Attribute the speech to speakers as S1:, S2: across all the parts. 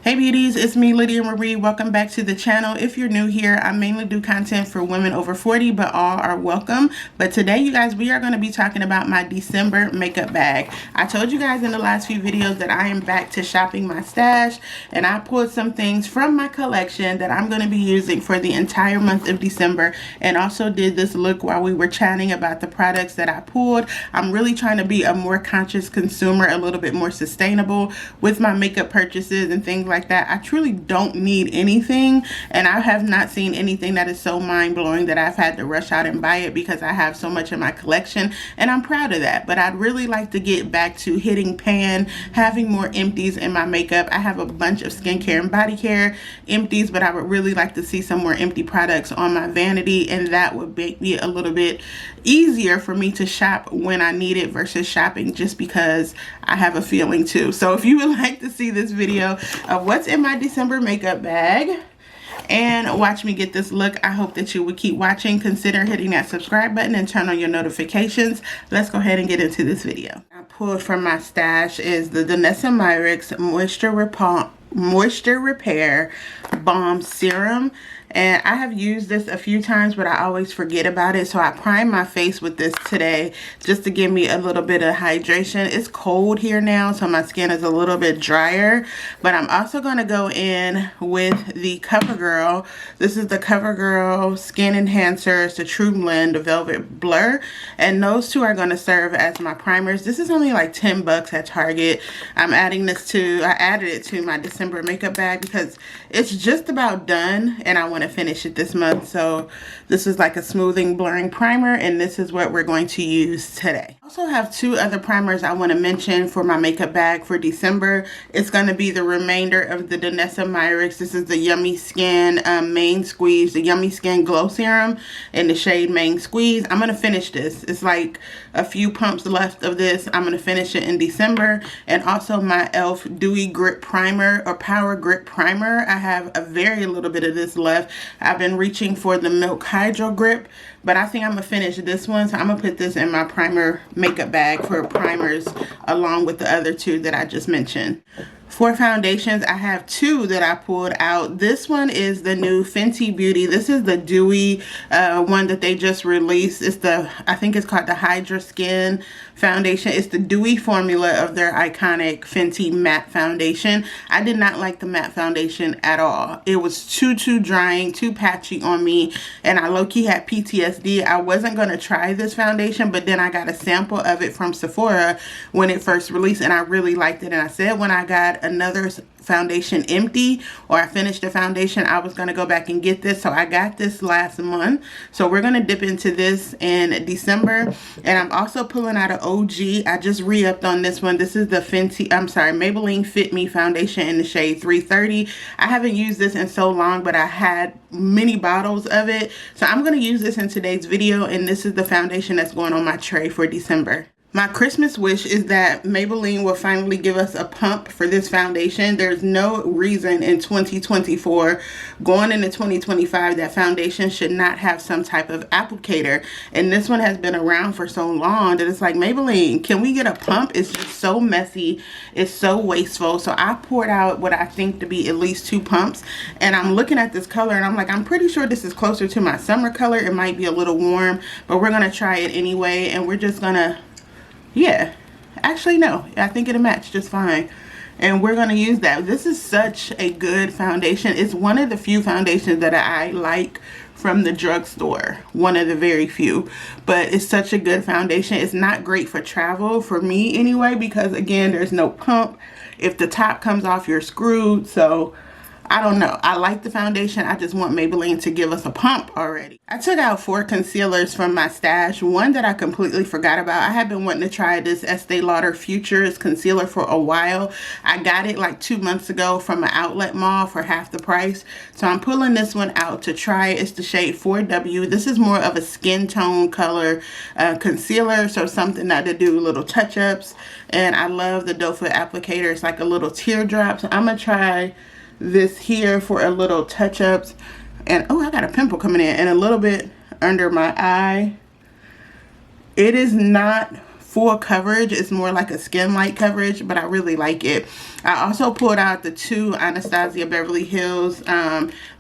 S1: Hey beauties, it's me, Lydia Marie. Welcome back to the channel. If you're new here, I mainly do content for women over 40, but all are welcome. But today, you guys, we are going to be talking about my December makeup bag. I told you guys in the last few videos that I am back to shopping my stash, and I pulled some things from my collection that I'm going to be using for the entire month of December, and also did this look while we were chatting about the products that I pulled. I'm really trying to be a more conscious consumer, a little bit more sustainable with my makeup purchases and things like that. I truly don't need anything, and I have not seen anything that is so mind-blowing that I've had to rush out and buy it because I have so much in my collection, and I'm proud of that. But I'd really like to get back to hitting pan, having more empties in my makeup. I have a bunch of skincare and body care empties, but I would really like to see some more empty products on my vanity, and that would make me a little bit easier for me to shop when I need it versus shopping just because I have a feeling to. So if you would like to see this video of what's in my December makeup bag and watch me get this look, I hope that you would keep watching. Consider hitting that subscribe button and turn on your notifications. Let's go ahead and get into this video. I pulled from my stash is the Danessa Myricks Moisture Repair Balm Serum. And I have used this a few times, but I always forget about it. So I primed my face with this today just to give me a little bit of hydration. It's cold here now, so my skin is a little bit drier. But I'm also going to go in with the CoverGirl. This is the CoverGirl Skin Enhancer. It's the True Blend Velvet Blur. And those two are going to serve as my primers. This is only like 10 bucks at Target. I added it to my December makeup bag because it's just about done, and I want to finish it this month. So this is like a smoothing blurring primer, and this is what we're going to use today. I also have two other primers I want to mention for my makeup bag for December. It's going to be the remainder of the Danessa Myricks. This is the Yummy Skin Main Squeeze, the Yummy Skin Glow Serum in the shade Main Squeeze. I'm going to finish this. It's like a few pumps left of this. I'm going to finish it in December. And also my e.l.f. Dewy Grip Primer or Power Grip Primer. I have a very little bit of this left. I've been reaching for the Milk Hydro Grip, but I think I'm going to finish this one. So I'm going to put this in my primer makeup bag for primers along with the other two that I just mentioned. For foundations, I have two that I pulled out. This one is the new Fenty Beauty. This is the dewy one that they just released. It's the, I think it's called the Hydra Skin Foundation. It's the dewy formula of their iconic Fenty matte foundation. I did not like the matte foundation at all. It was too drying, too patchy on me, and I low-key had PTSD. I wasn't going to try this foundation, but then I got a sample of it from Sephora when it first released, and I really liked it. And I said when I got another foundation empty, or I finished the foundation, I was going to go back and get this. So I got this last month, so we're going to dip into this in December. And I'm also pulling out an OG. I just re-upped on this one. This is the Maybelline Fit Me foundation in the shade 330. I haven't used this in so long, but I had many bottles of it, so I'm going to use this in today's video, and this is the foundation that's going on my tray for December. My Christmas wish is that Maybelline will finally give us a pump for this foundation. There's no reason in 2024 going into 2025 that foundation should not have some type of applicator. And this one has been around for so long that it's like, Maybelline, can we get a pump? It's just so messy. It's so wasteful. So I poured out what I think to be at least 2 pumps. And I'm looking at this color and I'm like, I'm pretty sure this is closer to my summer color. It might be a little warm, but we're going to try it anyway. And we're just going to, yeah, actually no, I think it'll match just fine, and we're going to use that. This is such a good foundation. It's one of the few foundations that I like from the drugstore, one of the very few, but it's such a good foundation. It's not great for travel, for me anyway, because again, there's no pump. If the top comes off, you're screwed. So I don't know. I like the foundation. I just want Maybelline to give us a pump already. I took out 4 concealers from my stash. One that I completely forgot about. I have been wanting to try this Estee Lauder Futures concealer for a while. I got it like 2 months ago from an outlet mall for half the price. So I'm pulling this one out to try it. It's the shade 4W. This is more of a skin tone color concealer. So something that to do little touch-ups. And I love the doe foot applicator. It's like a little teardrop. So I'm going to try this here for a little touch-ups, And oh, I got a pimple coming in, and a little bit under my eye. It is not full coverage, it's more like a skin light coverage, but I really like it. I also pulled out the two Anastasia Beverly Hills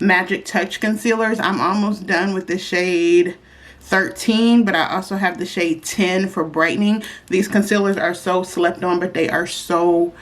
S1: Magic Touch concealers. I'm almost done with the shade 13, but I also have the shade 10 for brightening. These concealers are so slept on, but they are so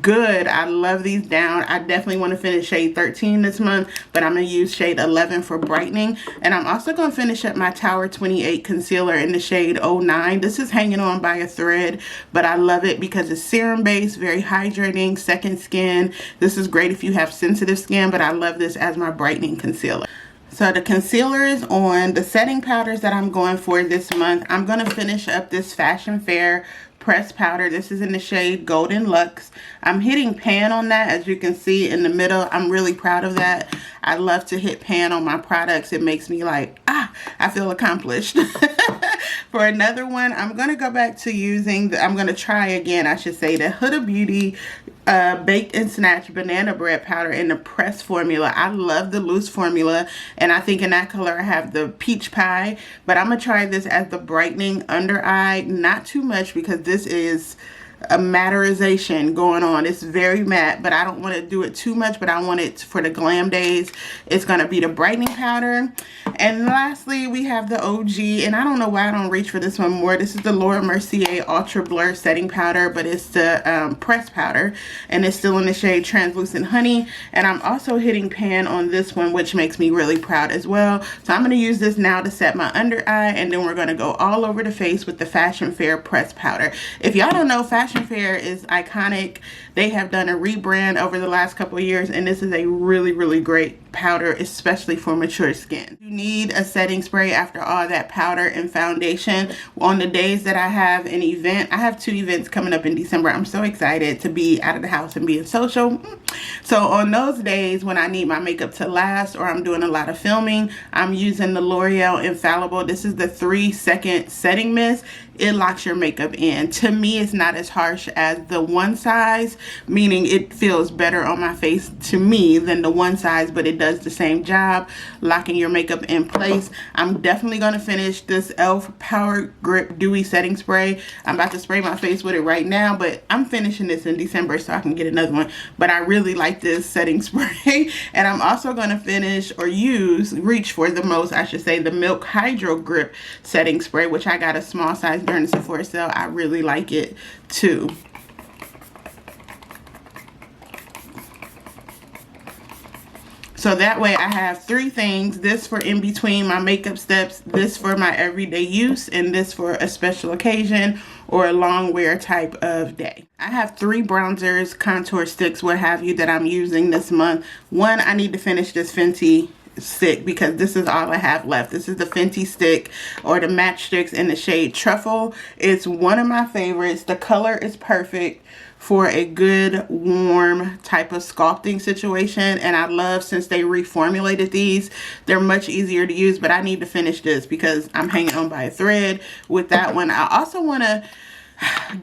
S1: good. I love these down. I definitely want to finish shade 13 this month, but I'm going to use shade 11 for brightening. And I'm also going to finish up my Tower 28 concealer in the shade 09. This is hanging on by a thread, but I love it because it's serum based, very hydrating, second skin. This is great if you have sensitive skin, but I love this as my brightening concealer. So the concealers on the setting powders that I'm going for this month, I'm going to finish up this Fashion Fair pressed powder. This is in the shade Golden Luxe. I'm hitting pan on that, as you can see in the middle. I'm really proud of that. I love to hit pan on my products. It makes me like, I feel accomplished. For another one, I'm going to go back to using, I'm going to try again, I should say, the Huda Beauty Baked and Snatch Banana Bread Powder in the pressed formula. I love the loose formula, and I think in that color I have the Peach Pie, but I'm going to try this as the brightening under eye. Not too much because this is a matterization going on. It's very matte, but I don't want to do it too much, but I want it for the glam days. It's going to be the brightening powder. And lastly, we have the OG, and I don't know why I don't reach for this one more. This is the Laura Mercier Ultra Blur Setting Powder, but it's the pressed powder, and it's still in the shade Translucent Honey. And I'm also hitting pan on this one, which makes me really proud as well. So I'm going to use this now to set my under eye, and then we're going to go all over the face with the Fashion Fair pressed powder. If y'all don't know, Fashion Fair is iconic. They have done a rebrand over the last couple of years, and this is a really, really great powder, especially for mature skin. You need a setting spray after all that powder and foundation. On the days that I have an event, I have 2 events coming up in December. I'm so excited to be out of the house and being social. So on those days when I need my makeup to last, or I'm doing a lot of filming, I'm using the L'Oreal Infallible. This is the 3-second setting mist. It locks your makeup in. To me, it's not as harsh as the one size, meaning it feels better on my face to me than the one size, but it does the same job locking your makeup in place. I'm definitely going to finish this e.l.f. Power Grip Dewy Setting Spray. I'm about to spray my face with it right now, but I'm finishing this in December so I can get another one. But I really like this setting spray. And I'm also going to finish, or reach for the most, I should say, the Milk Hydro Grip Setting Spray, which I got a small size during the Sephora sale. I really like it too. So that way I have 3 things, this for in between my makeup steps, this for my everyday use, and this for a special occasion or a long wear type of day. I have 3 bronzers, contour sticks, what have you, that I'm using this month. One, I need to finish this Fenty stick because this is all I have left. This is the Fenty stick, or the matchsticks in the shade Truffle. It's one of my favorites. The color is perfect for a good warm type of sculpting situation, and I love, since they reformulated these, they're much easier to use. But I need to finish this because I'm hanging on by a thread with that one. I also want to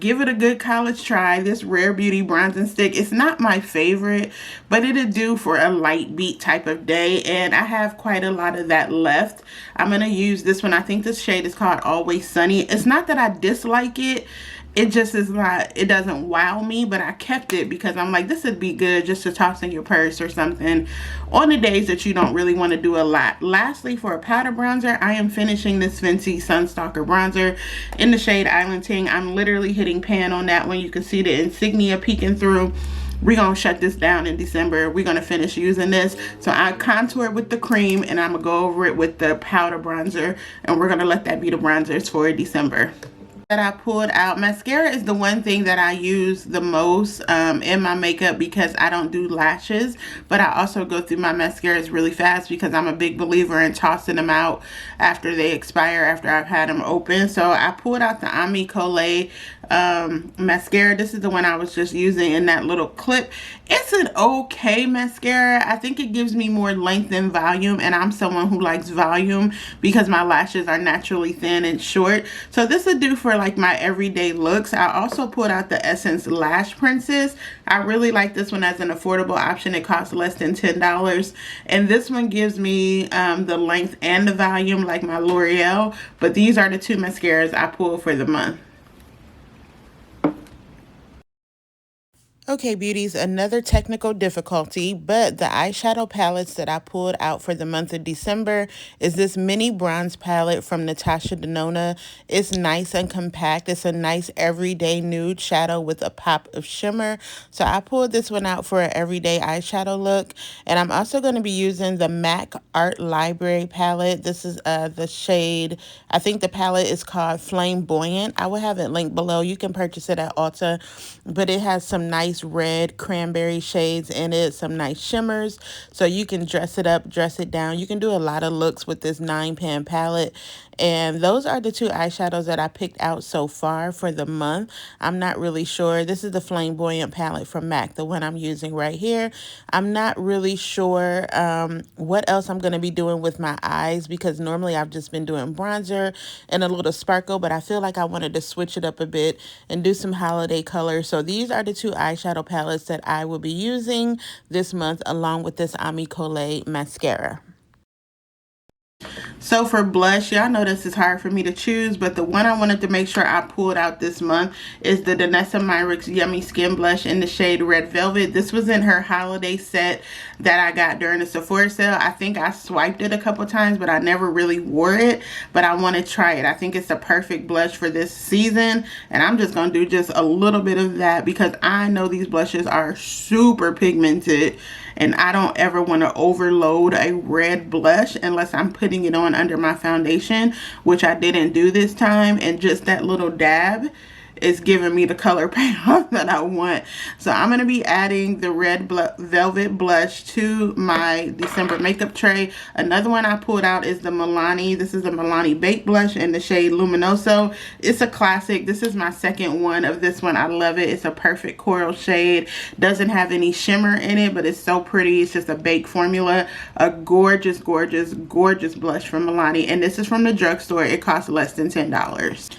S1: give it a good college try. This Rare Beauty bronzing stick, it's not my favorite, but it'll do for a light beat type of day, and I have quite a lot of that left. I'm going to use this one. I think this shade is called Always Sunny. It's not that I dislike it. It just is not, it doesn't wow me, but I kept it because I'm like, this would be good just to toss in your purse or something on the days that you don't really want to do a lot. Lastly, for a powder bronzer, I am finishing this Fenty Sunstalker bronzer in the shade Island Ting. I'm literally hitting pan on that one. You can see the insignia peeking through. We're going to shut this down in December. We're going to finish using this. So I contour with the cream, and I'm going to go over it with the powder bronzer, and we're going to let that be the bronzers for December. That I pulled out. Mascara is the one thing that I use the most in my makeup because I don't do lashes, but I also go through my mascaras really fast because I'm a big believer in tossing them out after they expire, after I've had them open. So I pulled out the Ami Colé mascara. This is the one I was just using in that little clip. It's an okay mascara. I think it gives me more length and volume, and I'm someone who likes volume because my lashes are naturally thin and short. So this would do for like my everyday looks. I also pulled out the Essence Lash Princess. I really like this one as an affordable option. It costs less than $10, and this one gives me the length and the volume like my L'Oreal. But these are the two mascaras I pulled for the month. Okay, beauties, another technical difficulty, but the eyeshadow palettes that I pulled out for the month of December is this mini bronze palette from Natasha Denona. It's nice and compact. It's a nice everyday nude shadow with a pop of shimmer. So I pulled this one out for an everyday eyeshadow look. And I'm also going to be using the MAC Art Library palette. This is the shade, I think the palette is called Flamboyant. I will have it linked below. You can purchase it at Ulta, but it has some nice red cranberry shades in it, some nice shimmers, so you can dress it up, dress it down. You can do a lot of looks with this 9-pan palette. And those are the two eyeshadows that I picked out so far for the month. I'm not really sure. This is the Flamboyant palette from MAC, the one I'm using right here. I'm not really sure what else I'm going to be doing with my eyes, because normally I've just been doing bronzer and a little sparkle, but I feel like I wanted to switch it up a bit and do some holiday colors. So these are the two eyeshadow palettes that I will be using this month, along with this Ami Collet mascara. So for blush, y'all know this is hard for me to choose, but the one I wanted to make sure I pulled out this month is the Danessa Myricks Yummy Skin Blush in the shade Red Velvet. This was in her holiday set that I got during the Sephora sale. I think I swiped it a couple times, but I never really wore it, but I want to try it. I think it's the perfect blush for this season, and I'm just going to do just a little bit of that because I know these blushes are super pigmented, and I don't ever want to overload a red blush unless I'm putting it on under my foundation, which I didn't do this time, and just that little dab is giving me the color payoff that I want. So I'm going to be adding the Red Velvet blush to my December makeup tray. Another one I pulled out is the Milani. This is the Milani Baked Blush in the shade Luminoso. It's a classic. This is my second one of this one. I love it. It's a perfect coral shade. Doesn't have any shimmer in it, but it's so pretty. It's just a baked formula. A gorgeous, gorgeous, gorgeous blush from Milani. And this is from the drugstore. It costs less than $10.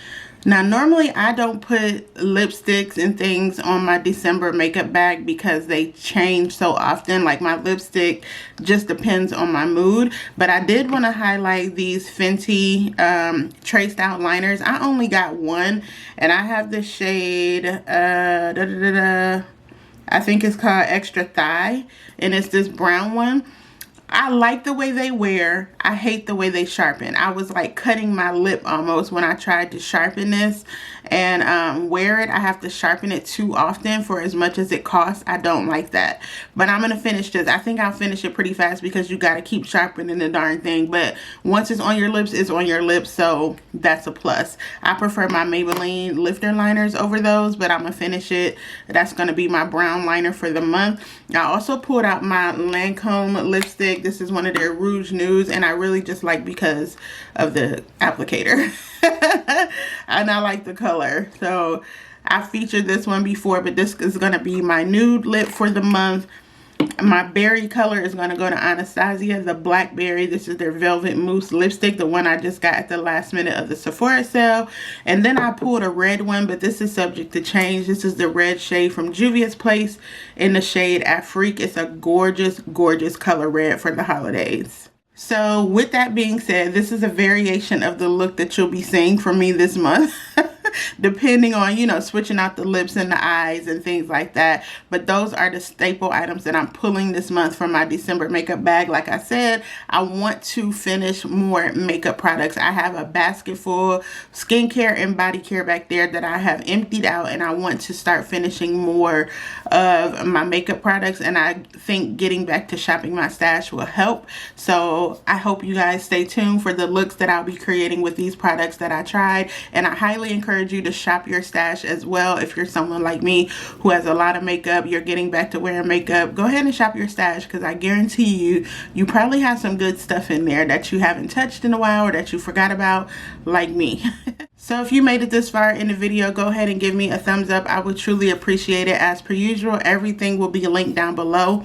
S1: Now, normally I don't put lipsticks and things on my December makeup bag because they change so often. Like my lipstick just depends on my mood. But I did want to highlight these Fenty traced out liners. I only got one, and I have the shade, I think it's called Extra Thigh, and it's this brown one. I like the way they wear. I hate the way they sharpen. I was like cutting my lip almost when I tried to sharpen this and wear it. I have to sharpen it too often for as much as it costs. I don't like that. But I'm going to finish this. I think I'll finish it pretty fast because you got to keep sharpening the darn thing. But once it's on your lips, it's on your lips. So that's a plus. I prefer my Maybelline lifter liners over those, but I'm going to finish it. That's going to be my brown liner for the month. I also pulled out my Lancome lipstick. This is one of their Rouge Nudes, and I really just like because of the applicator. And I like the color. So I featured this one before, but this is going to be my nude lip for the month. My berry color is going to go to Anastasia, the Blackberry. This is their Velvet Mousse lipstick, the one I just got at the last minute of the Sephora sale. And then I pulled a red one, but this is subject to change. This is the red shade from Juvia's Place in the shade Afrique. It's a gorgeous, gorgeous color red for the holidays. So with that being said, this is a variation of the look that you'll be seeing from me this month. Depending on, you know, switching out the lips and the eyes and things like that. But those are the staple items that I'm pulling this month from my December makeup bag. Like I said, I want to finish more makeup products. I have a basket full skincare and body care back there that I have emptied out, and I want to start finishing more of my makeup products, and I think getting back to shopping my stash will help. So I hope you guys stay tuned for the looks that I'll be creating with these products that I tried, and I highly encourage you to shop your stash as well. If you're someone like me who has a lot of makeup, you're getting back to wearing makeup, go ahead and shop your stash, because I guarantee you probably have some good stuff in there that you haven't touched in a while or that you forgot about, like me. So if you made it this far in the video, go ahead and give me a thumbs up. I would truly appreciate it. As per usual, everything will be linked down below.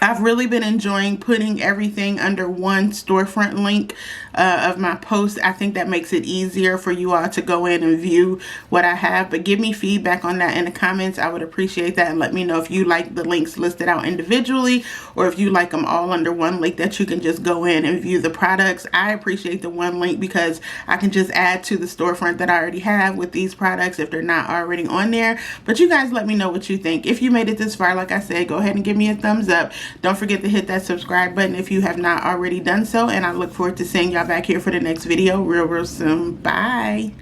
S1: I've really been enjoying putting everything under one storefront link of my post. I think that makes it easier for you all to go in and view what I have. But give me feedback on that in the comments. I would appreciate that, and let me know if you like the links listed out individually or if you like them all under one link that you can just go in and view the products. I appreciate the one link because I can just add to the storefront that I already have with these products if they're not already on there. But you guys let me know what you think. If you made it this far, like I said, go ahead and give me a thumbs up. Don't forget to hit that subscribe button if you have not already done so, and I look forward to seeing y'all back here for the next video real soon. Bye.